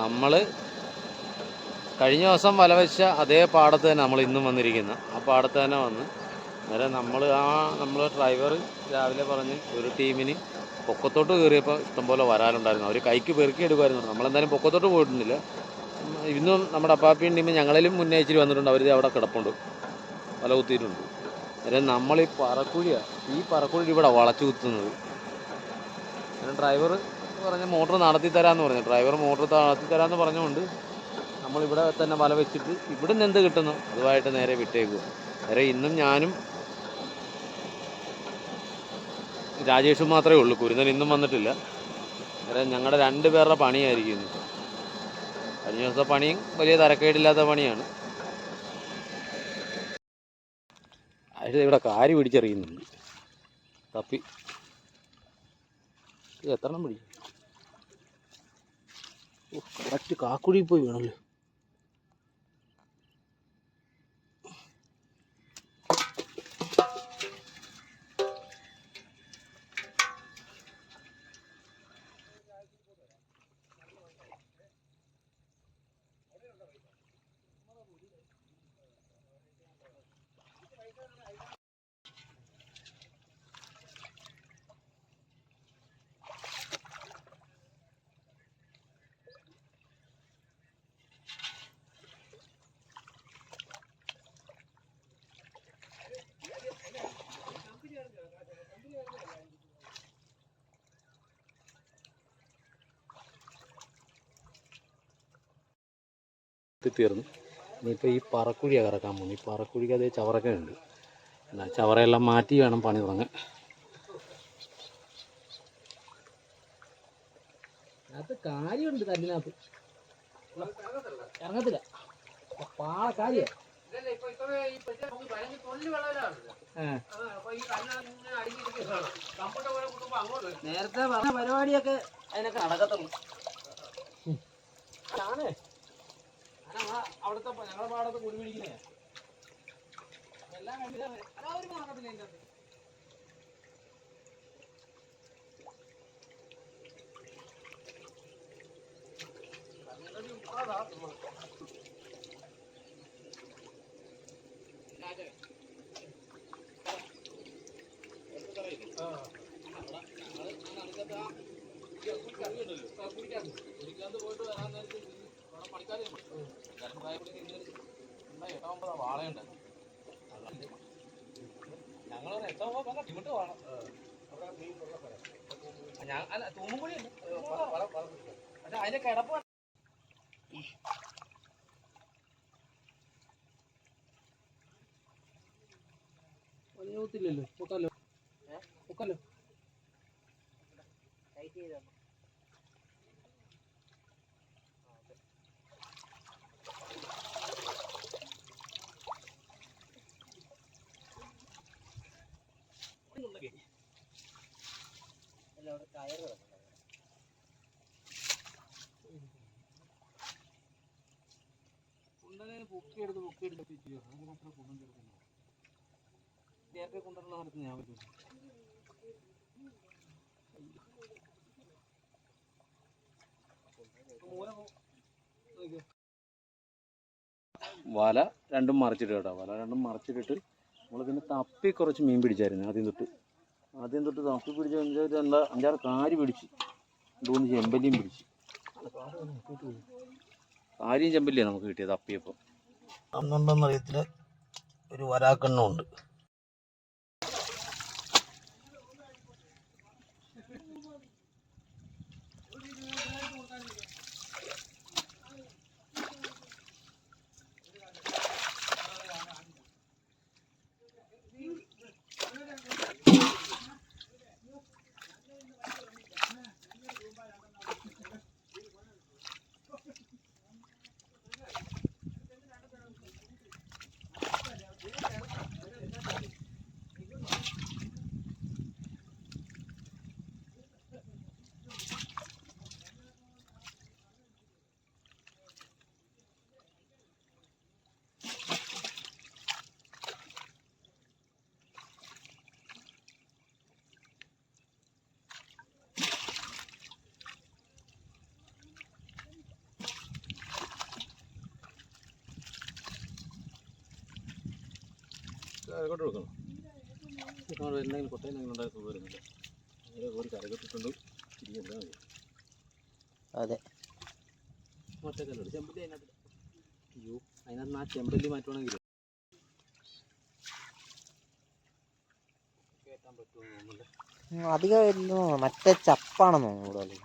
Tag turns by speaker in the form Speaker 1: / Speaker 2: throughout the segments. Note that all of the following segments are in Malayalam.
Speaker 1: നമ്മൾ കഴിഞ്ഞ ദിവസം വല വെച്ച അതേ പാടത്ത് തന്നെ നമ്മൾ ഇന്നും വന്നിരിക്കുന്ന ആ പാടത്ത് തന്നെ വന്ന് അന്നേരം നമ്മൾ ഡ്രൈവർ രാവിലെ പറഞ്ഞ് ഒരു ടീമിന് പൊക്കത്തോട്ട് കയറിയപ്പോൾ ഇഷ്ടംപോലെ വരാലുണ്ടായിരുന്നു. അവർ കൈക്ക് പെറുക്കി എടുക്കുമായിരുന്നു. നമ്മളെന്തായാലും പൊക്കത്തോട്ട് പോയിട്ടൊന്നുമില്ല. ഇന്നും നമ്മുടെ അപ്പാപ്പിയും ടീം ഞങ്ങളിലും മുന്നേ ഇച്ചിരി വന്നിട്ടുണ്ട്. അവർ അവിടെ കിടപ്പുണ്ട്, വല കുത്തിയിട്ടുണ്ട്. അന്നേരം നമ്മൾ ഈ പറക്കുഴി ഇവിടെ വളച്ചു കുത്തുന്നത്. അന്നേരം ഡ്രൈവർ പറഞ്ഞ് മോട്ടർ നടത്തി തരാമെന്ന് പറഞ്ഞു. ഡ്രൈവർ മോട്ടർ നടത്തി തരാമെന്ന് പറഞ്ഞുകൊണ്ട് നമ്മളിവിടെ തന്നെ വല വെച്ചിട്ട് ഇവിടെ നിന്ന് എന്ത് കിട്ടുന്നു അതുമായിട്ട് നേരെ വിട്ടേക്കുക. നേരെ ഇന്നും ഞാനും രാജേഷും മാത്രമേ ഉള്ളൂ. കുരുന്നൻ ഇന്നും വന്നിട്ടില്ല. നേരെ ഞങ്ങളുടെ 2 പേരുടെ പണിയായിരിക്കും ഇന്ന്. കഴിഞ്ഞ ദിവസത്തെ പണിയും വലിയ തരക്കേടില്ലാത്ത പണിയാണ്. അതിൽ ഇവിടെ കാരി പിടിച്ചെറിയുന്നുണ്ട് തപ്പി. എത്ര എണ്ണം പിടിക്കും? കറക്റ്റ് കാക്കുഴി പോയി വേണമല്ലോ. തീർന്നു. ഇനിയിപ്പോൾ ഈ പറക്കുഴിയാണ് കറക്കാൻ പോകുന്നത്. ഈ പറക്കുഴിക്ക് അതേ ചവറൊക്കെ ഉണ്ട്. എന്നാൽ ചവറയെല്ലാം മാറ്റി വേണം പണി തുടങ്ങാൻ. അതിനകത്ത് കാര്യമുണ്ട്, കല്ലിനകത്ത് ഇറങ്ങത്തില്ല. കാര്യ നേരത്തെ പറഞ്ഞ പരിപാടിയൊക്കെ അതിനൊക്കെ നടക്കത്തുള്ളൂ. അവിടുത്തെ ഞങ്ങളുടെ പാടത്ത് കുടി പിടിക്കുന്നേ എല്ലാം നടക്കത്തില്ല. എൻ്റെ പോയിട്ട് വരാൻ നേരത്തെ പണിക്കാരെ വാളയുണ്ട്. ഞങ്ങൾ 8 ഇങ്ങോട്ട് വേണം. അല്ല തൂമ്പുകുഴി പക്ഷെ അതിന്റെ കിടപ്പ് ത്തില്ലല്ലോ. പൊക്കല്ലോ പൊക്കല്ലോ. പൊക്കിയെടുത്ത് അതിനത്ര കൊണ്ടുവരുന്നു. നേരത്തെ കൊണ്ടുവരുന്ന നടത്തുന്ന ഞാൻ പറ്റും. വല രണ്ടും മറിച്ചിട്ട് കേട്ടോ. വല രണ്ടും മറിച്ചിട്ടിട്ട് നമ്മൾ പിന്നെ തപ്പി കുറച്ച് മീൻ പിടിച്ചായിരുന്നു. ആദ്യം തൊട്ട് തപ്പി പിടിച്ച 5-6 കാരി പിടിച്ച് 3 ചെമ്പല്ലിയും പിടിച്ച്. കാരിയും ചെമ്പല്ലിയാണ് നമുക്ക് കിട്ടിയത് തപ്പിയപ്പോൾ. അന്നുണ്ടെന്നറിയത്തില്ല. ഒരു വരാക്കണ്ണുണ്ട്. കരകോട്ട് കൊടുക്കണം. എന്തെങ്കിലും കൊട്ടയെന്തെങ്കിലും ഉണ്ടായി സുഖം വരുന്നില്ല. നേരെ ഒരു കരകോട്ടിട്ടുണ്ട് തിരിഞ്ഞെടുത്താൽ മതി.
Speaker 2: അതെ,
Speaker 1: ഒറ്റക്കല്ലോട് ചെമ്പല്ലി അതിനകത്ത്. അയ്യോ, അതിനകത്ത് ആ ചെമ്പല്ലി മാറ്റുവാണെങ്കിൽ കയറ്റാൻ പറ്റുമോ തോന്നുന്നില്ല.
Speaker 2: അധികം വരുന്നു. മറ്റേ ചപ്പാണെന്ന് തോന്നുന്നു കൂടുതൽ.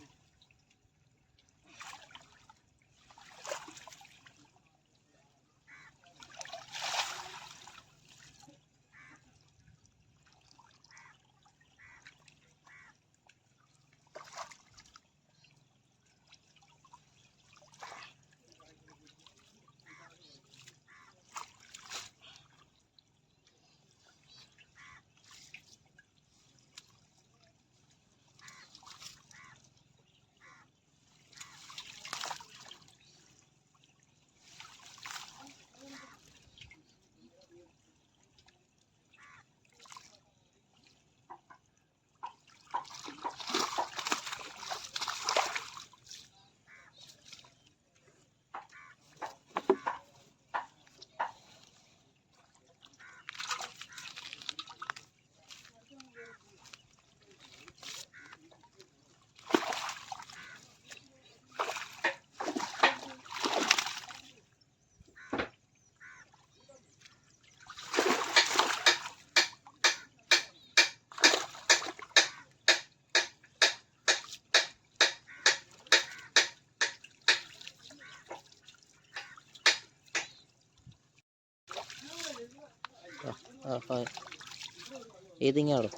Speaker 2: ഏതിങ്ങാടോ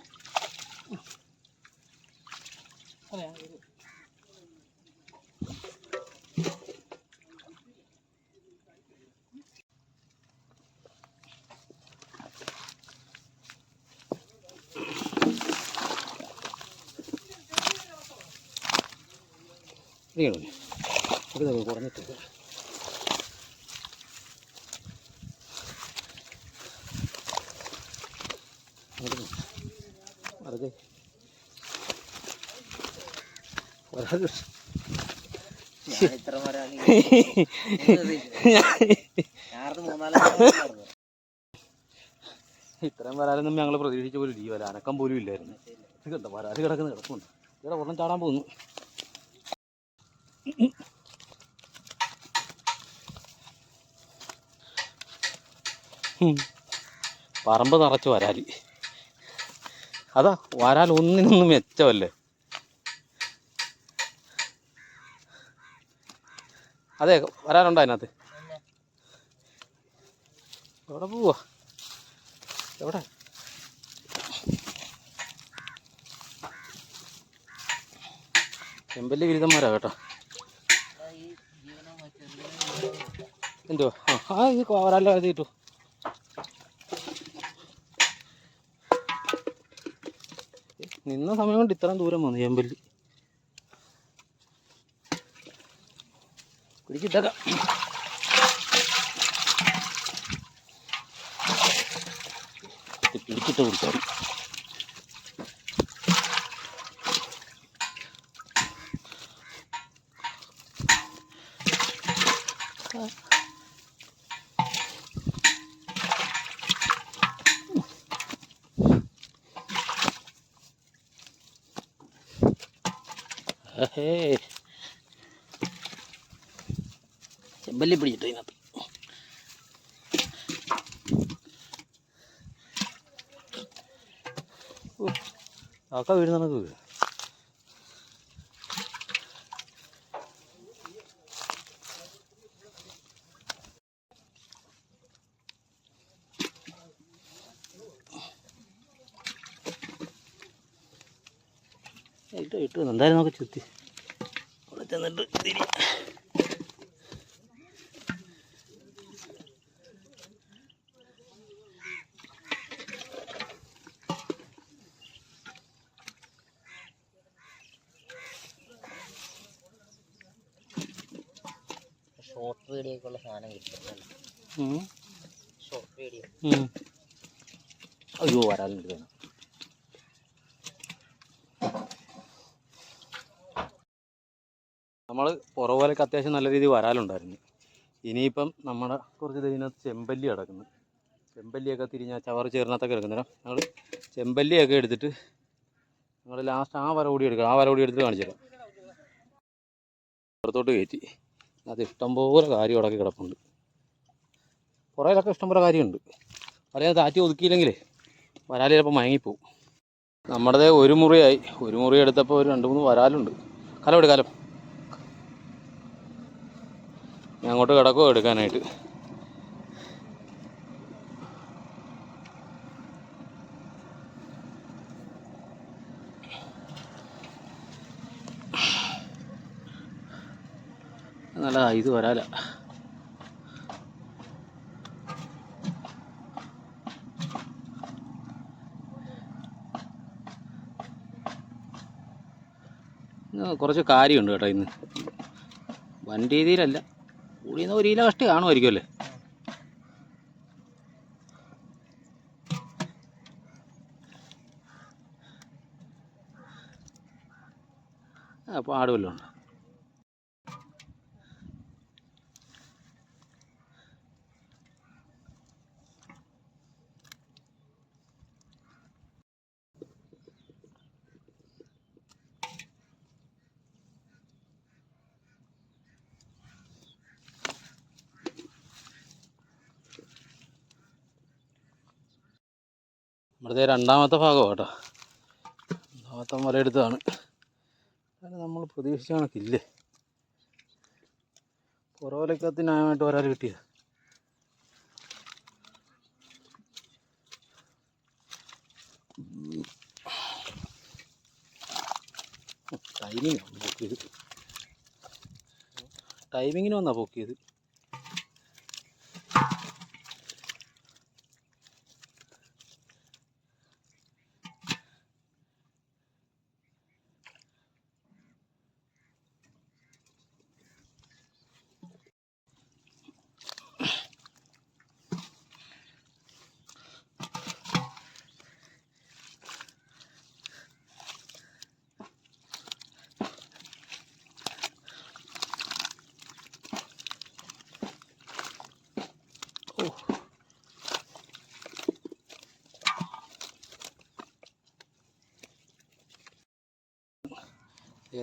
Speaker 1: കുറഞ്ഞിട്ട് അതെ ഇത്രയും വരാലൊന്നും ഞങ്ങൾ പ്രതീക്ഷിച്ച പോലും ഇല്ല. അനക്കം പോലും ഇല്ലായിരുന്നു. ഇത് കണ്ടോ വരാല് കിടക്കുന്നുണ്ട്. ഇവിടെ ഒരെണ്ണം ചാടാൻ പോകുന്നു. പറമ്പ് നിറച്ച് വരാല്. അതാ വരാൽ ഒന്നിനൊന്നും മെച്ചമല്ലേ. അതെ, വരാലുണ്ടോ അതിനകത്ത്? എവിടെ പോവാ? എവിടെ? ചെമ്പല്ലി വിരുദ്ധന്മാരാ കേട്ടോ. എന്തുവാ? ഇത് വരാല്ലോ അത് കിട്ടു. നിന്ന സമയം കൊണ്ട് ഇത്രയും ദൂരം വന്നു ചെമ്പല്ലി. പിടിച്ചിട്ടേക്കാം. പിടിച്ചിട്ട് കുടിച്ചാൽ ചെമ്പല്ലി പിടിച്ചിട്ട് ഇതിനകത്ത്. കാക്ക വീട് നമുക്ക് വീട്. ഇട്ട് എന്തായാലും നമുക്ക് ചുറ്റി അവിടെ ചെന്നിട്ട് തിരി.
Speaker 2: ഷോർട്ട് വീഡിയോ ഒക്കെ ഉള്ള സാധനം കിട്ടും. Short video.
Speaker 1: അയ്യോ വരാലുണ്ട്. നമ്മൾ പുറകുപോലൊക്കെ അത്യാവശ്യം നല്ല രീതിയിൽ വരാലുണ്ടായിരുന്നു. ഇനിയിപ്പം നമ്മുടെ കുറച്ച് ഇതിനകത്ത് ചെമ്പല്ലി കിടക്കുന്നു. ചെമ്പല്ലിയൊക്കെ തിരിഞ്ഞ് ആ ചവറ് ചേർന്നത്തൊക്കെ എടുക്കുന്നേരം ഞങ്ങൾ ചെമ്പല്ലിയൊക്കെ എടുത്തിട്ട് ഞങ്ങൾ ലാസ്റ്റ് ആ വര കൂടി എടുക്കുക. ആ വര കൂടി എടുത്തിട്ട് കാണിച്ചു തരാം. പുറത്തോട്ട് കയറ്റി അത് ഇഷ്ടംപോലെ കാര്യം ഉടക്കി കിടപ്പുണ്ട്. കുറേയൊക്കെ ഇഷ്ടംപോലെ കാര്യമുണ്ട്. വലയെ താറ്റി ഒതുക്കിയില്ലെങ്കിലേ വരാൽ ചിലപ്പോൾ മയങ്ങിപ്പോവും. നമ്മുടേത് ഒരു മുറിയായി. ഒരു മുറി എടുത്തപ്പോൾ ഒരു 2-3 വരാലുണ്ട്. കലം എടുക്കാലോ. ഞാൻ അങ്ങോട്ട് കിടക്കുമോ എടുക്കാനായിട്ട്. നല്ല ഇത് വരാല. കുറച്ച് കാര്യമുണ്ട് കേട്ടോ ഇന്ന്. വൻ രീതിയിലല്ല, കൂടിയെന്ന് 1 കിലോ കഷ്ടി കാണുമായിരിക്കും അല്ലേ. അപ്പോൾ ആടുമല്ലോ ഉണ്ട്. നമ്മുടെ 2ാമത്തെ ഭാഗമാണ് കേട്ടോ. 2ാമത്തെ വലയെടുത്തതാണ്. അത് നമ്മൾ പ്രതീക്ഷിച്ച കണക്കില്ലേ. പുറവലക്കകത്ത് ന്യായമായിട്ട് വരാൽ കിട്ടിയത്. ടൈമിങ്ങിന് വന്നാ പൊക്കിയത്.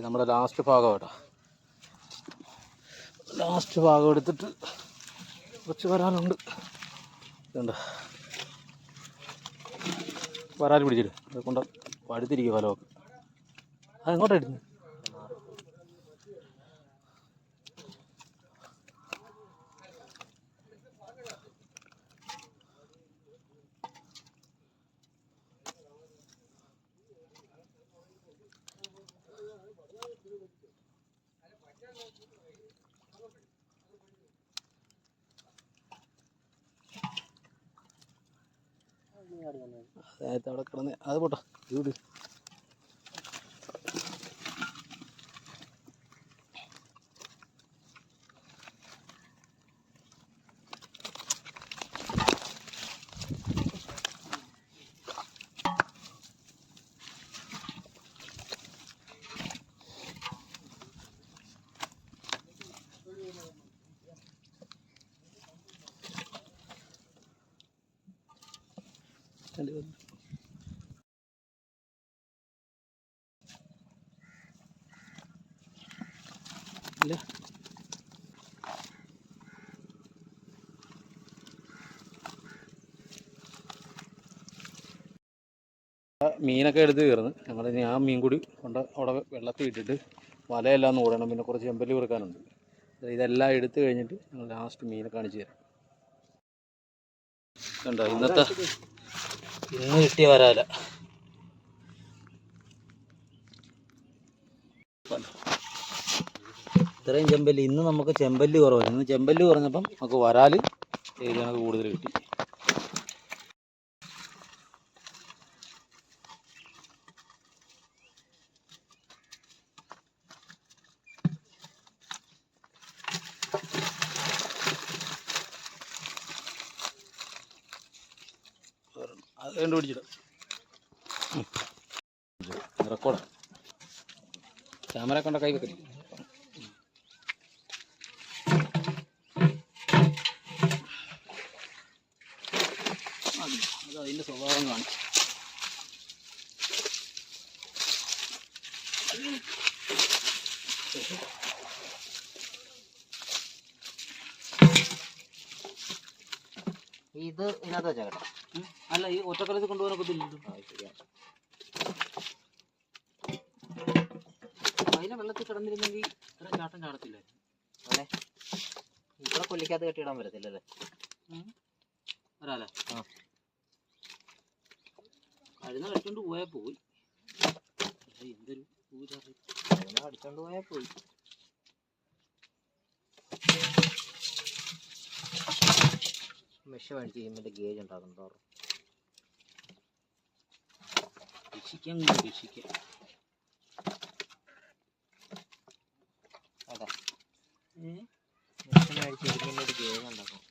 Speaker 1: നമ്മുടെ ലാസ്റ്റ് ഭാഗം കേട്ടോ. ലാസ്റ്റ് ഭാഗം എടുത്തിട്ട് കുറച്ച് വരാനുണ്ട്. ഇതുണ്ട്, വരാൽ പിടിച്ചിട്ട് അത് കൊണ്ട് പഴുത്തിരിക്കുക ഫലമൊക്കെ. അതെങ്ങോട്ടായിരുന്നു? അതായത് അവിടെ കിടന്ന് അത് പോട്ടെ. ഇത് ഇല്ല. മീനൊക്കെ എടുത്ത് കയറുന്നു. ഞങ്ങളിനി ആ മീൻ കൂടി കൊണ്ട് അവിടെ വെള്ളത്തിൽ ഇട്ടിട്ട് വലയെല്ലാം ഒന്ന് ഓടണം. പിന്നെ കുറച്ച് ചെമ്പല്ലി കൊടുക്കാനുണ്ട്. ഇതെല്ലാം എടുത്തു കഴിഞ്ഞിട്ട് ഞങ്ങൾ ലാസ്റ്റ് മീനെ കാണിച്ചു തരാം. കണ്ടോ, ഇന്ന് കിട്ടിയ വരാല. ഇത്രയും ചെമ്പല്ലി. ഇന്ന് നമുക്ക് ചെമ്പല്ലി കുറവാണ്. ഇന്ന് ചെമ്പല്ലി കുറഞ്ഞപ്പം നമുക്ക് വരാൽ ഞങ്ങൾക്ക് കൂടുതൽ കിട്ടി. അത് കണ്ടുപിടിച്ചിടാം. റെക്കോർഡാ. ക്യാമറ കൊണ്ട കൈ വെക്കരുത്.
Speaker 2: ഇത് ഇതിനകത്ത് വെച്ചാൽ കേട്ടോ.
Speaker 1: അല്ല ഈ ഒറ്റക്കലത്ത് കൊണ്ടുപോകാനൊക്കത്തില്ലല്ലോ.
Speaker 2: ശരിയാണ്.
Speaker 1: അതിലെ വെള്ളത്തിൽ കിടന്നിരുന്നെങ്കിൽ ഇത്ര ചാട്ടം ചാടത്തില്ല.
Speaker 2: അതെ, ഇവിടെ കൊല്ലിക്കകത്ത് കെട്ടിയിടാൻ പറ്റത്തില്ലല്ലേ?
Speaker 1: വരാല്ലേ?
Speaker 2: ആ,
Speaker 1: കഴുന്ന കഴിച്ചോണ്ട് പോയാൽ പോയി. എന്തൊരു
Speaker 2: അടിച്ചോണ്ട് പോയാൽ പോയി. മെഷ് മേടിച്ച് ചെയ്യുമ്പോൾ ഗേജ് ഉണ്ടാകുന്നുണ്ടോ?
Speaker 1: രക്ഷിക്കാൻ രക്ഷിക്കാം.
Speaker 2: അതെ, മെഷ് മേടിച്ച് ചെയ്യുമ്പോൾ ഒരു ഗേജ് ഉണ്ടാക്കും.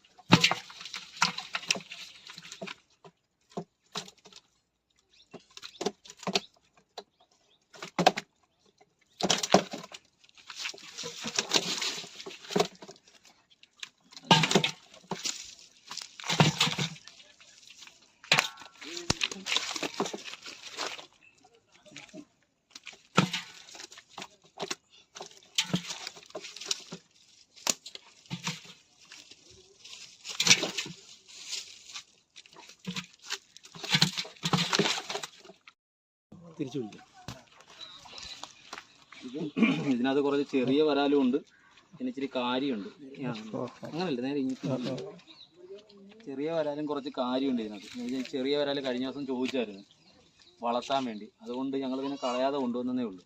Speaker 1: തിരിച്ചു പിടിക്കാം. ഇതിനകത്ത് കുറച്ച് ചെറിയ വരാലും ഉണ്ട്, പിന്നെ ഇച്ചിരി കാര്യമുണ്ട്. അങ്ങനല്ല, നേരെ ഇങ്ങനെ ചെറിയ വരാലും കുറച്ച് കാര്യമുണ്ട് ഇതിനകത്ത്. ചെറിയ വരാൽ കഴിഞ്ഞ ദിവസം ചോദിച്ചായിരുന്നു വളർത്താൻ വേണ്ടി, അതുകൊണ്ട് ഞങ്ങൾ പിന്നെ കളയാതെ കൊണ്ടുവന്നേ ഉള്ളൂ.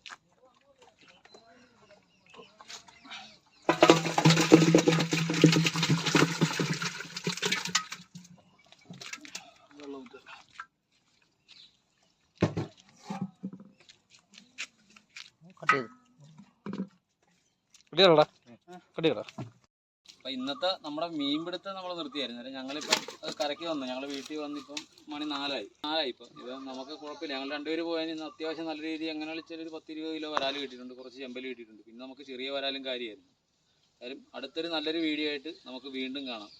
Speaker 1: അപ്പം ഇന്നത്തെ നമ്മുടെ മീൻപിടുത്തം നമ്മൾ നിർത്തിയായിരുന്നു. ഞങ്ങളിപ്പം കരയ്ക്ക് വന്നു, ഞങ്ങൾ വീട്ടിൽ വന്നിപ്പം മണി 4 ഇപ്പം. ഇത് നമുക്ക് കുഴപ്പമില്ല, ഞങ്ങൾ രണ്ടുപേര് പോയാൽ ഇന്ന് അത്യാവശ്യം നല്ല രീതിയിൽ എങ്ങനെ വിളിച്ചാൽ 10-20 കിലോ വരാൽ കിട്ടിയിട്ടുണ്ട്, കുറച്ച് ചെമ്പല് കിട്ടിയിട്ടുണ്ട്. പിന്നെ നമുക്ക് ചെറിയ വരാലും കാര്യമായിരുന്നു. കാര്യം അടുത്തൊരു നല്ലൊരു വീഡിയോ ആയിട്ട് നമുക്ക് വീണ്ടും കാണാം.